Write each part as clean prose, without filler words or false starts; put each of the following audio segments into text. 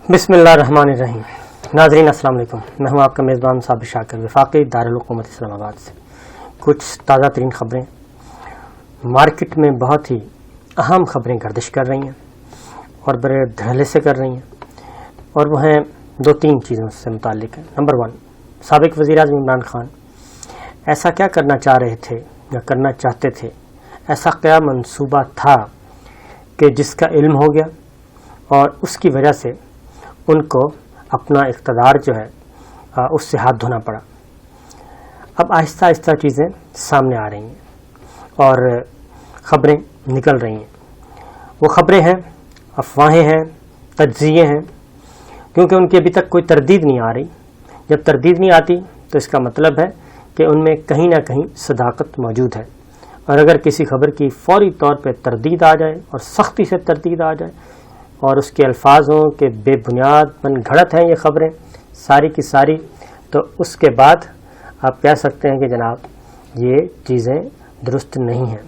بسم اللہ الرحمن الرحیم۔ ناظرین السلام علیکم، میں ہوں آپ کا میزبان صابر شاکر، وفاقی دارالحکومت اسلام آباد سے۔ کچھ تازہ ترین خبریں، مارکیٹ میں بہت ہی اہم خبریں گردش کر رہی ہیں اور بڑے دھڑلے سے کر رہی ہیں، اور وہ ہیں دو تین چیزوں سے متعلق ہیں۔ نمبر 1، سابق وزیر اعظم عمران خان ایسا کیا کرنا چاہ رہے تھے یا کرنا چاہتے تھے، ایسا کیا منصوبہ تھا کہ جس کا علم ہو گیا اور اس کی وجہ سے ان کو اپنا اقتدار جو ہے اس سے ہاتھ دھونا پڑا۔ اب آہستہ آہستہ چیزیں سامنے آ رہی ہیں اور خبریں نکل رہی ہیں۔ وہ خبریں ہیں، افواہیں ہیں، تجزیے ہیں، کیونکہ ان کی ابھی تک کوئی تردید نہیں آ رہی۔ جب تردید نہیں آتی تو اس کا مطلب ہے کہ ان میں کہیں نہ کہیں صداقت موجود ہے، اور اگر کسی خبر کی فوری طور پہ تردید آ جائے اور سختی سے تردید آ جائے اور اس کے الفاظ ہوں کہ بے بنیاد من گھڑت ہیں یہ خبریں ساری کی ساری، تو اس کے بعد آپ کہہ سکتے ہیں کہ جناب یہ چیزیں درست نہیں ہیں۔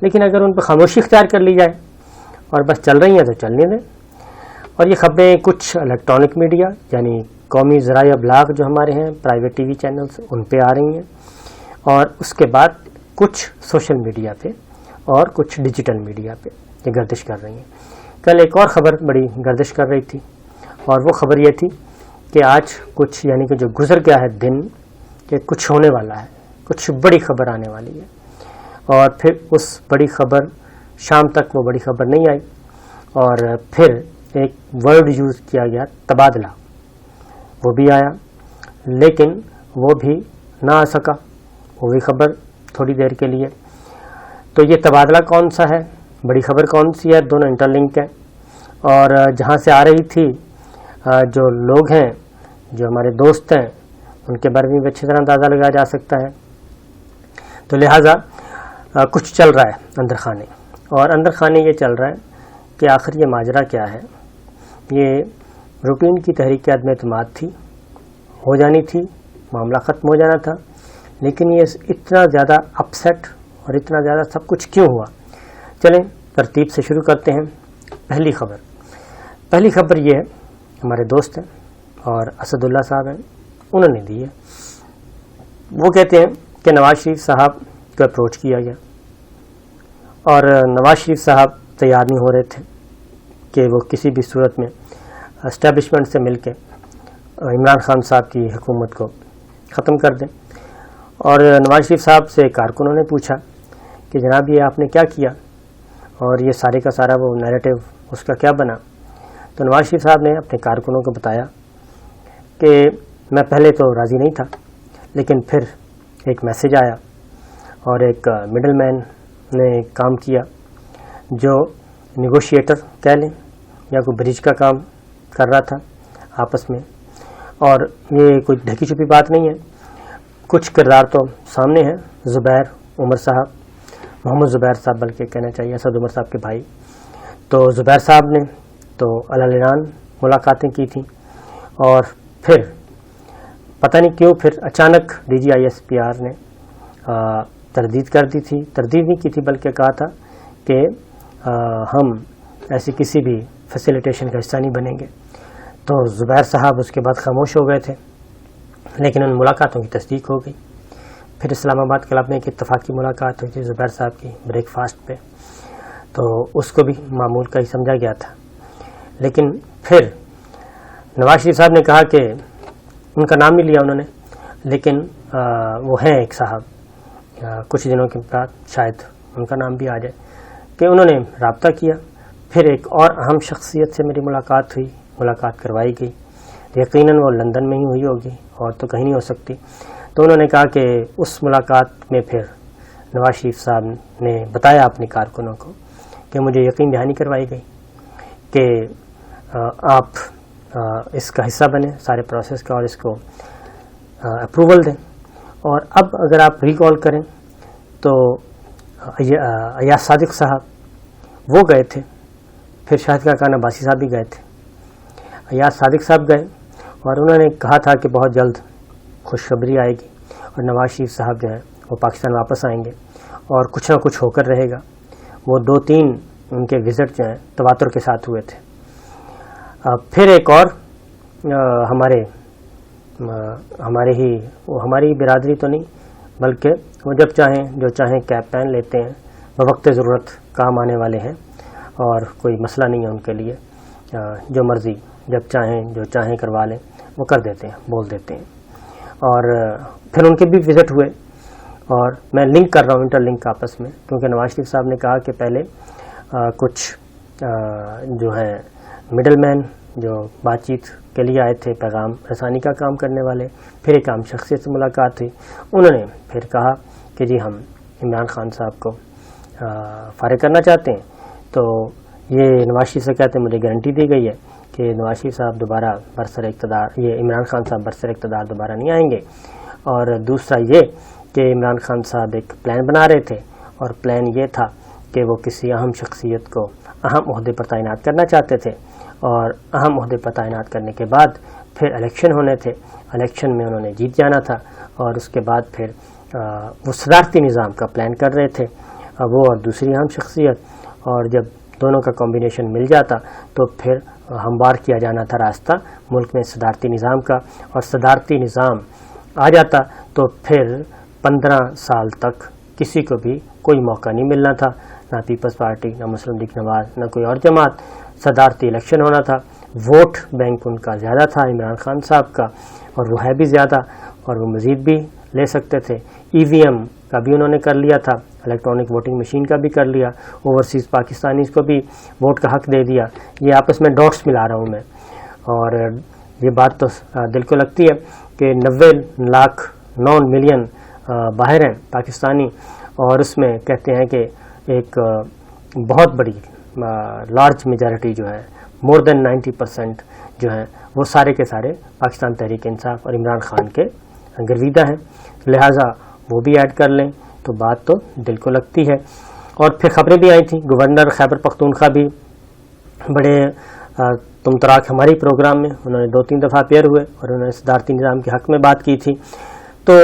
لیکن اگر ان پہ خاموشی اختیار کر لی جائے اور بس چل رہی ہیں تو چلنے دیں۔ اور یہ خبریں کچھ الیکٹرانک میڈیا یعنی قومی ذرائع ابلاغ جو ہمارے ہیں، پرائیویٹ ٹی وی چینلز، ان پہ آ رہی ہیں، اور اس کے بعد کچھ سوشل میڈیا پہ اور کچھ ڈیجیٹل میڈیا پہ یہ گردش کر رہی ہیں۔ کل ایک اور خبر بڑی گردش کر رہی تھی، اور وہ خبر یہ تھی کہ آج کچھ یعنی کہ جو گزر گیا ہے دن، کہ کچھ ہونے والا ہے، کچھ بڑی خبر آنے والی ہے، اور پھر اس بڑی خبر شام تک وہ بڑی خبر نہیں آئی، اور پھر ایک ورڈ یوز کیا گیا تبادلہ، وہ بھی آیا لیکن وہ بھی نہ آ سکا، وہ بھی خبر تھوڑی دیر کے لیے۔ تو یہ تبادلہ کون سا ہے، بڑی خبر کون سی ہے، دونوں انٹر لنک ہیں، اور جہاں سے آ رہی تھی جو لوگ ہیں، جو ہمارے دوست ہیں، ان کے بارے میں بھی اچھی طرح اندازہ لگایا جا سکتا ہے۔ تو لہٰذا کچھ چل رہا ہے اندر خانے، اور اندر خانے یہ چل رہا ہے کہ آخر یہ ماجرا کیا ہے۔ یہ روٹین کی تحریک عدم اعتماد تھی، ہو جانی تھی، معاملہ ختم ہو جانا تھا، لیکن یہ اتنا زیادہ اپسیٹ اور اتنا زیادہ سب کچھ کیوں ہوا؟ چلیں ترتیب سے شروع کرتے ہیں۔ پہلی خبر یہ ہے، ہمارے دوست ہیں اور اسد اللہ صاحب ہیں، انہوں نے دی ہے۔ وہ کہتے ہیں کہ نواز شریف صاحب کو اپروچ کیا گیا، اور نواز شریف صاحب تیار نہیں ہو رہے تھے کہ وہ کسی بھی صورت میں اسٹیبلشمنٹ سے مل کے عمران خان صاحب کی حکومت کو ختم کر دیں۔ اور نواز شریف صاحب سے کارکنوں نے پوچھا کہ جناب یہ آپ نے کیا کیا، اور یہ سارے کا سارا وہ نیریٹو اس کا کیا بنا؟ تو نواز شریف صاحب نے اپنے کارکنوں کو بتایا کہ میں پہلے تو راضی نہیں تھا، لیکن پھر ایک میسج آیا اور ایک مڈل مین نے کام کیا جو نیگوشیٹر کہہ لیں یا کوئی برج کا کام کر رہا تھا آپس میں، اور یہ کوئی ڈھکی چھپی بات نہیں ہے، کچھ کردار تو سامنے ہیں۔ زبیر عمر صاحب، محمد زبیر صاحب بلکہ کہنا چاہیے، اسد عمر صاحب کے بھائی، تو زبیر صاحب نے تو علناً ملاقاتیں کی تھیں، اور پھر پتہ نہیں کیوں پھر اچانک D G I S P R نے تردید کر دی تھی، تردید نہیں کی تھی بلکہ کہا تھا کہ ہم ایسی کسی بھی فیسیلیٹیشن کا حصہ نہیں بنیں گے۔ تو زبیر صاحب اس کے بعد خاموش ہو گئے تھے، لیکن ان ملاقاتوں کی تصدیق ہو گئی۔ پھر اسلام آباد کلب میں ایک اتفاقی ملاقات ہوئی تھی زبیر صاحب کی بریک فاسٹ پہ، تو اس کو بھی معمول کا ہی سمجھا گیا تھا۔ لیکن پھر نواز شریف صاحب نے کہا کہ ان کا نام نہیں لیا انہوں نے، لیکن وہ ہیں ایک صاحب، کچھ دنوں کے بعد شاید ان کا نام بھی آ جائے، کہ انہوں نے رابطہ کیا۔ پھر ایک اور اہم شخصیت سے میری ملاقات ہوئی، ملاقات کروائی گئی، یقیناً وہ لندن میں ہی ہوئی ہوگی اور تو کہیں نہیں ہو سکتی۔ تو انہوں نے کہا کہ اس ملاقات میں پھر نواز شریف صاحب نے بتایا اپنے کارکنوں کو کہ مجھے یقین دہانی کروائی گئی کہ آپ اس کا حصہ بنیں سارے پروسیس کا، اور اس کو اپروول دیں۔ اور اب اگر آپ ریکال کریں تو ایاز صادق صاحب وہ گئے تھے، پھر شاہد کاکان عباسی صاحب بھی گئے تھے۔ ایاز صادق صاحب گئے اور انہوں نے کہا تھا کہ بہت جلد خوشخبری آئے گی اور نواز شریف صاحب جو ہیں وہ پاکستان واپس آئیں گے اور کچھ نہ کچھ ہو کر رہے گا۔ وہ 2-3 ان کے وزٹ جو ہیں تواتر کے ساتھ ہوئے تھے۔ پھر ایک اور ہماری برادری تو نہیں بلکہ وہ جب چاہیں جو چاہیں کیپ پہن لیتے ہیں، بوقت ضرورت کام آنے والے ہیں اور کوئی مسئلہ نہیں ہے ان کے لیے، جو مرضی جب چاہیں جو چاہیں کروا لیں وہ کر دیتے ہیں، بول دیتے ہیں۔ اور پھر ان کے بھی وزٹ ہوئے، اور میں لنک کر رہا ہوں انٹر لنک آپس میں، کیونکہ نواز شریف صاحب نے کہا کہ پہلے کچھ جو ہیں مڈل مین جو بات چیت کے لیے آئے تھے، پیغام رسانی کا کام کرنے والے، پھر ایک عام شخصیت سے ملاقات ہوئی، انہوں نے پھر کہا کہ جی ہم عمران خان صاحب کو فارغ کرنا چاہتے ہیں۔ تو یہ نواز شریف سے کہتے ہیں مجھے گارنٹی دی گئی ہے کہ نواز شریف صاحب دوبارہ برسر اقتدار، یہ عمران خان صاحب برسر اقتدار دوبارہ نہیں آئیں گے۔ اور دوسرا یہ کہ عمران خان صاحب ایک پلان بنا رہے تھے، اور پلان یہ تھا کہ وہ کسی اہم شخصیت کو اہم عہدے پر تعینات کرنا چاہتے تھے، اور اہم عہدے پر تعینات کرنے کے بعد پھر الیکشن ہونے تھے، الیکشن میں انہوں نے جیت جانا تھا، اور اس کے بعد پھر وہ صدارتی نظام کا پلان کر رہے تھے، وہ اور دوسری اہم شخصیت، اور جب دونوں کا کمبینیشن مل جاتا تو پھر ہموار کیا جانا تھا راستہ ملک میں صدارتی نظام کا، اور صدارتی نظام آ جاتا تو پھر 15 سال تک کسی کو بھی کوئی موقع نہیں ملنا تھا، نہ پیپلز پارٹی، نہ مسلم لیگ نواز، نہ کوئی اور جماعت۔ صدارتی الیکشن ہونا تھا، ووٹ بینک ان کا زیادہ تھا عمران خان صاحب کا، اور وہ ہے بھی زیادہ، اور وہ مزید بھی لے سکتے تھے۔ ای وی ایم کا بھی انہوں نے کر لیا تھا، الیکٹرانک ووٹنگ مشین کا بھی کر لیا، اوورسیز پاکستانیز کو بھی ووٹ کا حق دے دیا۔ یہ آپس میں ڈاٹس ملا رہا ہوں میں، اور یہ بات تو دل کو لگتی ہے کہ 90 ملین باہر ہیں پاکستانی، اور اس میں کہتے ہیں کہ ایک بہت بڑی لارج میجارٹی جو ہے، مور دین 90% جو ہیں وہ سارے کے سارے پاکستان تحریک انصاف اور عمران خان کے گرویدہ ہیں، لہٰذا وہ بھی ایڈ کر لیں تو بات تو دل کو لگتی ہے۔ اور پھر خبریں بھی آئی تھیں، گورنر خیبر پختونخوا بھی بڑے تم تراک ہماری پروگرام میں انہوں نے 2-3 دفعہ اپیئر ہوئے، اور انہوں نے صدارتی نظام کے حق میں بات کی تھی۔ تو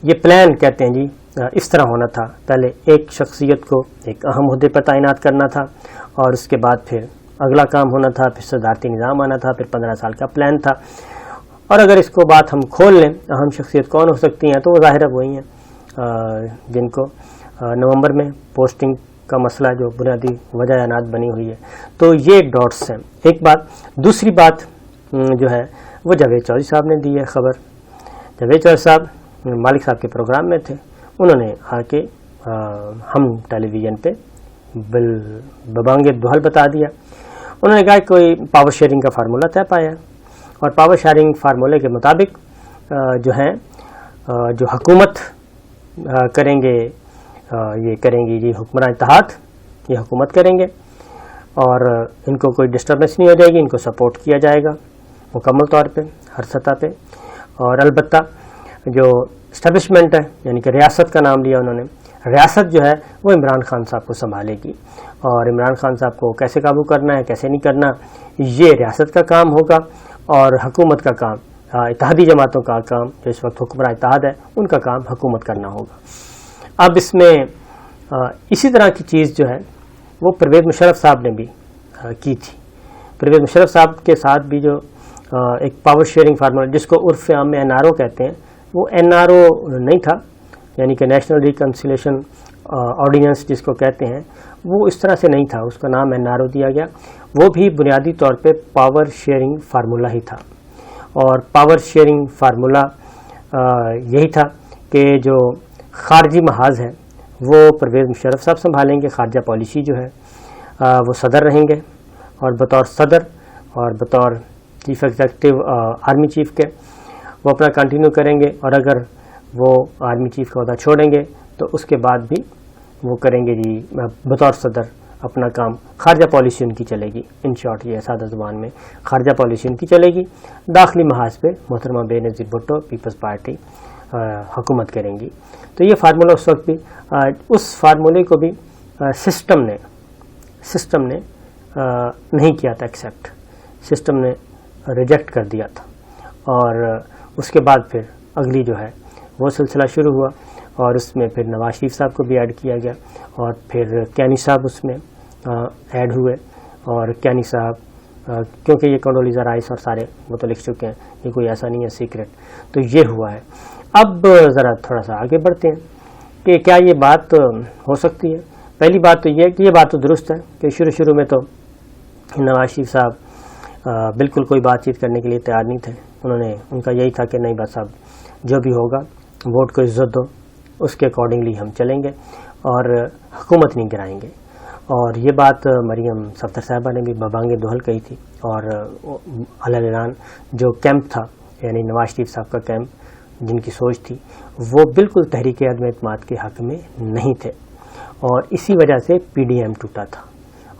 یہ پلان کہتے ہیں جی اس طرح ہونا تھا، پہلے ایک شخصیت کو ایک اہم عہدے پر تعینات کرنا تھا، اور اس کے بعد پھر اگلا کام ہونا تھا، پھر صدارتی نظام آنا تھا، پھر 15 سال کا پلان تھا۔ اور اگر اس کو بات ہم کھول لیں اہم شخصیت کون ہو سکتی ہیں، تو وہ ظاہر ہے وہی ہیں جن کو نومبر میں پوسٹنگ کا مسئلہ جو بنیادی وجہ عناد بنی ہوئی ہے۔ تو یہ ڈاٹس ہیں ایک بات۔ دوسری بات جو ہے وہ جاوید چودھری صاحب نے دی ہے خبر۔ جاوید چودھری صاحب مالک صاحب کے پروگرام میں تھے، انہوں نے آ کے ہم ٹیلی ویژن پہ ببانگ دہل بتا دیا۔ انہوں نے کہا کوئی پاور شیئرنگ کا فارمولہ طے پایا، اور پاور شیئرنگ فارمولے کے مطابق جو ہیں جو حکومت کریں گے، یہ کریں گی جی حکمراں اتحاد، یہ حکومت کریں گے، اور ان کو کوئی ڈسٹربنس نہیں ہو جائے گی، ان کو سپورٹ کیا جائے گا مکمل طور پہ ہر سطح پہ۔ اور البتہ جو اسٹیبلشمنٹ ہے، یعنی کہ ریاست کا نام لیا انہوں نے، ریاست جو ہے وہ عمران خان صاحب کو سنبھالے گی، اور عمران خان صاحب کو کیسے قابو کرنا ہے کیسے نہیں کرنا یہ ریاست کا کام ہوگا، اور حکومت کا کام، اتحادی جماعتوں کا کام جو اس وقت حکمراں اتحاد ہے ان کا کام حکومت کرنا ہوگا۔ اب اس میں اسی طرح کی چیز جو ہے وہ پرویز مشرف صاحب نے بھی کی تھی۔ پرویز مشرف صاحب کے ساتھ بھی جو ایک پاور شیئرنگ فارمولا جس کو عرف عام میں NRO کہتے ہیں، وہ NRO نہیں تھا، یعنی کہ نیشنل ریکنسیلیشن آرڈیننس جس کو کہتے ہیں، وہ اس طرح سے نہیں تھا، اس کا نام NRO دیا گیا۔ وہ بھی بنیادی طور پہ پاور شیئرنگ فارمولا ہی تھا، اور پاور شیئرنگ فارمولا یہی تھا کہ جو خارجی محاذ ہے وہ پرویز مشرف صاحب سنبھالیں گے، خارجہ پالیسی جو ہے وہ صدر رہیں گے، اور بطور صدر اور بطور چیف ایگزیکٹو آرمی چیف کے وہ اپنا کنٹینیو کریں گے، اور اگر وہ آرمی چیف کا عہدہ چھوڑیں گے تو اس کے بعد بھی وہ کریں گے جی بطور صدر اپنا کام، خارجہ پالیسی ان کی چلے گی۔ ان شارٹ یہ سادہ زبان میں خارجہ پالیسی ان کی چلے گی، داخلی محاذ پہ محترمہ بے نظیر بھٹو پیپلز پارٹی حکومت کریں گی۔ تو یہ فارمولہ اس وقت بھی، اس فارمولے کو بھی سسٹم نے نہیں کیا تھا ایکسیپٹ، سسٹم نے ریجیکٹ کر دیا تھا، اور اس کے بعد پھر اگلی جو ہے وہ سلسلہ شروع ہوا، اور اس میں پھر نواز شریف صاحب کو بھی ایڈ کیا گیا، اور پھر کینی صاحب اس میں ایڈ ہوئے، اور کینی صاحب کیونکہ یہ کنڈولیزا رائس اور سارے وہ تو لکھ چکے ہیں، یہ کوئی ایسا نہیں ہے سیکرٹ. تو یہ ہوا ہے. اب ذرا تھوڑا سا آگے بڑھتے ہیں کہ کیا یہ بات ہو سکتی ہے. پہلی بات تو یہ ہے کہ یہ بات تو درست ہے کہ شروع میں تو نواز شریف صاحب بالکل کوئی بات چیت کرنے کے لیے تیار نہیں تھے. ان کا یہی تھا کہ نہیں بس اب جو بھی ہوگا ووٹ کو عزت دو، اس کے اکارڈنگلی ہم چلیں گے اور حکومت نہیں گرائیں گے. اور یہ بات مریم صفدر صاحبہ نے بھی ببانگ دہل کہی تھی. اور اعلان جو کیمپ تھا یعنی نواز شریف صاحب کا کیمپ جن کی سوچ تھی وہ بالکل تحریک عدم اعتماد کے حق میں نہیں تھے، اور اسی وجہ سے پی ڈی ایم ٹوٹا تھا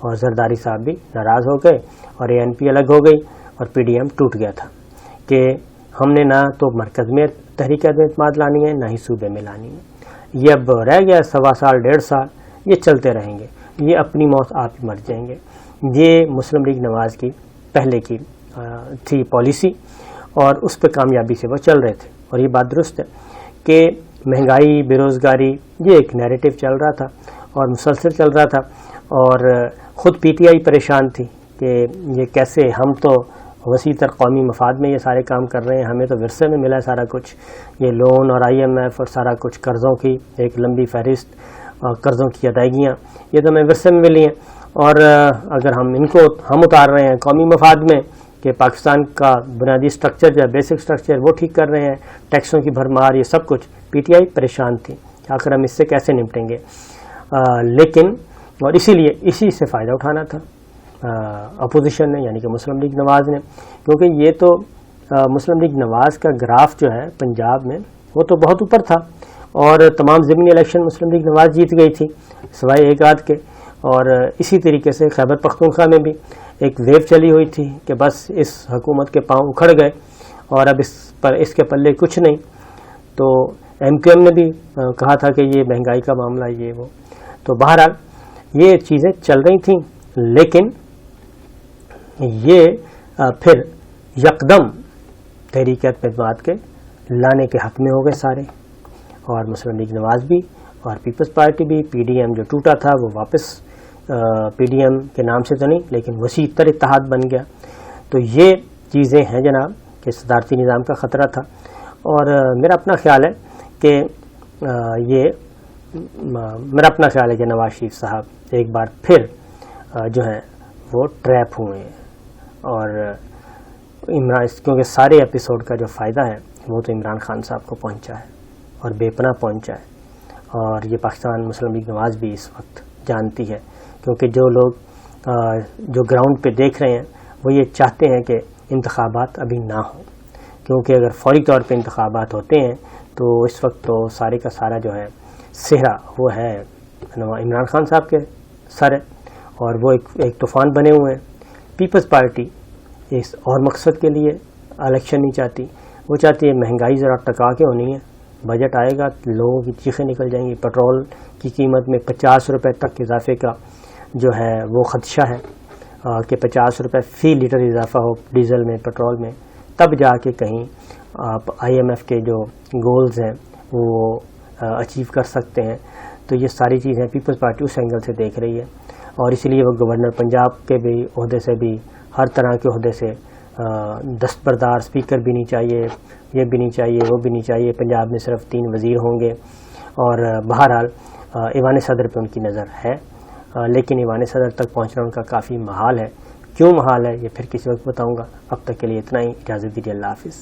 اور زرداری صاحب بھی ناراض ہو گئے اور اے این پی الگ ہو گئی اور پی ڈی ایم ٹوٹ گیا تھا کہ ہم نے نہ تو مرکز میں تحریک عدم اعتماد لانی ہے نہ ہی صوبے میں لانی ہے. یہ اب رہ گیا 1.25 سال 1.5 سال یہ چلتے رہیں گے، یہ اپنی موت آپ ہی مر جائیں گے. یہ مسلم لیگ نواز کی پہلے کی تھی پالیسی اور اس پہ کامیابی سے وہ چل رہے تھے. اور یہ بات درست ہے کہ مہنگائی، بے روزگاری یہ ایک نیریٹو چل رہا تھا اور مسلسل چل رہا تھا، اور خود پی ٹی آئی پریشان تھی کہ یہ کیسے، ہم تو وسیع تر قومی مفاد میں یہ سارے کام کر رہے ہیں، ہمیں تو ورثے میں ملا ہے سارا کچھ، یہ لون اور آئی ایم ایف اور سارا کچھ قرضوں کی ایک لمبی فہرست، قرضوں کی ادائیگیاں یہ تو ہمیں ورثے میں ملی ہیں. اور اگر ہم اتار رہے ہیں قومی مفاد میں کہ پاکستان کا بنیادی سٹرکچر جو ہے بیسک سٹرکچر وہ ٹھیک کر رہے ہیں، ٹیکسوں کی بھرمار یہ سب کچھ، پی ٹی آئی پریشان تھی کہ آخر ہم اس سے کیسے نمٹیں گے. لیکن اور اسی سے فائدہ اٹھانا تھا اپوزیشن نے یعنی کہ مسلم لیگ نواز نے، کیونکہ یہ تو مسلم لیگ نواز کا گراف جو ہے پنجاب میں وہ تو بہت اوپر تھا اور تمام ضمنی الیکشن مسلم لیگ نواز جیت گئی تھی سوائے ایک آدھ کے. اور اسی طریقے سے خیبر پختونخوا میں بھی ایک ویو چلی ہوئی تھی کہ بس اس حکومت کے پاؤں اکھڑ گئے اور اب اس کے پلے کچھ نہیں. تو ایم کیو ایم نے بھی کہا تھا کہ یہ مہنگائی کا معاملہ یہ وہ. تو بہرحال یہ چیزیں چل رہی تھیں، لیکن یہ پھر یکدم تحریک اعتماد کے لانے کے حق میں ہو گئے سارے، اور مسلم لیگ نواز بھی اور پیپلز پارٹی بھی. پی ڈی ایم جو ٹوٹا تھا وہ واپس پی ڈی ایم کے نام سے تو نہیں لیکن وسیع تر اتحاد بن گیا. تو یہ چیزیں ہیں جناب کہ صدارتی نظام کا خطرہ تھا. اور میرا اپنا خیال ہے کہ نواز شریف صاحب ایک بار پھر جو ہیں وہ ٹریپ ہوئے ہیں، اور کیونکہ سارے ایپیسوڈ کا جو فائدہ ہے وہ تو عمران خان صاحب کو پہنچا ہے اور بے پناہ پہنچا ہے. اور یہ پاکستان مسلم لیگ نواز بھی اس وقت جانتی ہے، کیونکہ جو لوگ جو گراؤنڈ پہ دیکھ رہے ہیں وہ یہ چاہتے ہیں کہ انتخابات ابھی نہ ہوں، کیونکہ اگر فوری طور پہ انتخابات ہوتے ہیں تو اس وقت تو سارے کا سارا جو ہے صحرا وہ ہے عمران خان صاحب کے سر ہے، اور وہ ایک طوفان بنے ہوئے ہیں. پیپلز پارٹی اس اور مقصد کے لیے الیکشن نہیں چاہتی، وہ چاہتی ہے مہنگائی ذرا ٹکا کے ہونی ہے، بجٹ آئے گا لوگوں کی چیخیں نکل جائیں گی. پیٹرول کی قیمت میں 50 روپے تک اضافے کا جو ہے وہ خدشہ ہے کہ 50 روپے فی لیٹر اضافہ ہو ڈیزل میں، پیٹرول میں، تب جا کے کہیں آپ آئی ایم ایف کے جو گولز ہیں وہ اچیو کر سکتے ہیں. تو یہ ساری چیزیں پیپلز پارٹی اس اینگل سے دیکھ رہی ہے، اور اسی لیے وہ گورنر پنجاب کے بھی عہدے سے بھی ہر طرح کے عہدے سے دستبردار، اسپیکر بھی نہیں چاہیے، یہ بھی نہیں چاہیے، وہ بھی نہیں چاہیے. پنجاب میں صرف 3 وزیر ہوں گے. اور بہرحال ایوان صدر پہ ان کی نظر ہے، لیکن ایوان صدر تک پہنچنا ان کا کافی محال ہے. کیوں محال ہے یہ پھر کسی وقت بتاؤں گا. اب تک کے لیے اتنا ہی، اجازت دیجیے، اللہ حافظ.